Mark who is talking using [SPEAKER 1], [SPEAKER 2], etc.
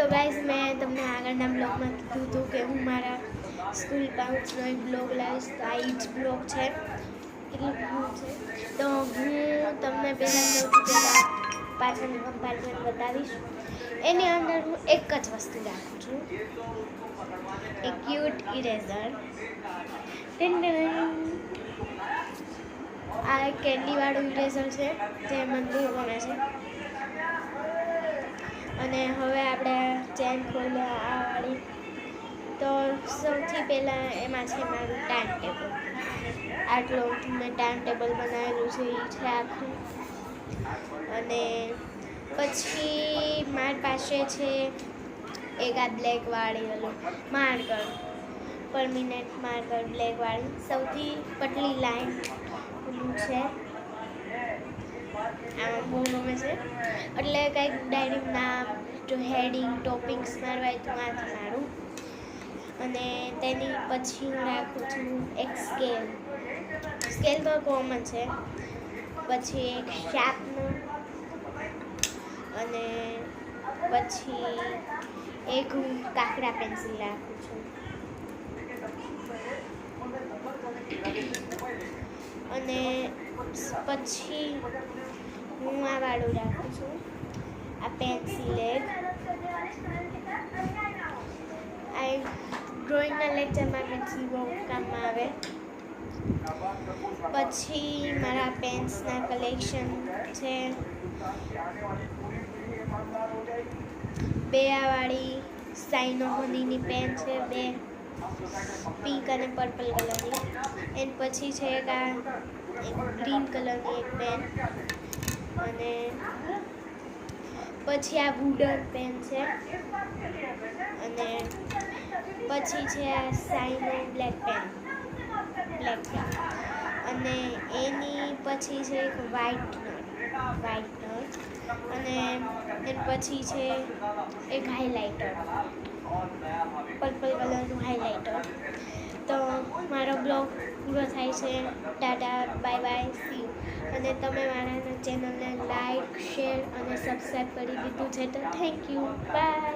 [SPEAKER 1] તો ગાઈઝ મેં તમને આગળના બ્લોગમાં કીધું હતું કે હું મારા સ્કૂલ પાઉચનો એક બ્લોગ લાવીશ, તો આ જ બ્લોગ છે. કેટલું ઘણું છે તો હું તમને સૌથી પહેલાં પાછળનું કમ્પાર્ટમેન્ટ બતાવીશ. એની અંદર હું એક જ વસ્તુ રાખું છું, એક ક્યુટ ઇરેઝર. આ એક કેન્ડીવાળું ઇરેઝર છે જે મને બહુ ગમે છે. અને હવે આપણે ચેન ખોલીએ આ વાળી. તો સૌથી પહેલાં એમાં છે મારું ટાઈમ ટેબલ. આટલું મેં ટાઈમ ટેબલ બનાવેલું છે એ છે આખું. અને પછી મારી પાસે છે એક આ બ્લેકવાળી માર્કર, પરમિનન્ટ માર્કર બ્લેકવાળી, સૌથી પતલી લાઈન છે. આમાં બહુ ગમે છે, એટલે કંઈક ડાયરેક્ટ નામ જો હેડિંગ ટોપિક્સ મારવા હોય તો આથી મારું. અને તેની પછી હું રાખું છું એક સ્કેલ. સ્કેલ તો કોમન છે. પછી એક શાર્પનર, અને પછી એક હું કાકડા પેન્સિલ રાખું છું. અને પછી હું આ વાળું રાખું છું, આ પેન્સિલ એક. આ ડ્રોઈંગના લેક્ચરમાં પેન્સિલ બહુ કામમાં આવે. પછી મારા પેન્સના કલેક્શન છે. બે આ વાળી સાઇનો હનીની પેન છે, બે પિંક અને પર્પલ કલરની. એન્ડ પછી છે એક ગ્રીન કલરની એક પેન. અને પછી આ વુડન પેન છે. અને પછી છે આ સાઇનો બ્લેક પેન. અને એની પછી છે એક વ્હાઇટનર. અને પછી છે એક હાઇલાઇટર, પર્પલ કલરનું હાઇલાઇટર. તો મારો બ્લોગ પૂરો થાય છે. Tata, bye bye, C you. અને તમે મારા ચેનલને લાઈક, શેર અને સબસ્ક્રાઈબ કરી દીધું છે તો થેન્ક યુ, બાય.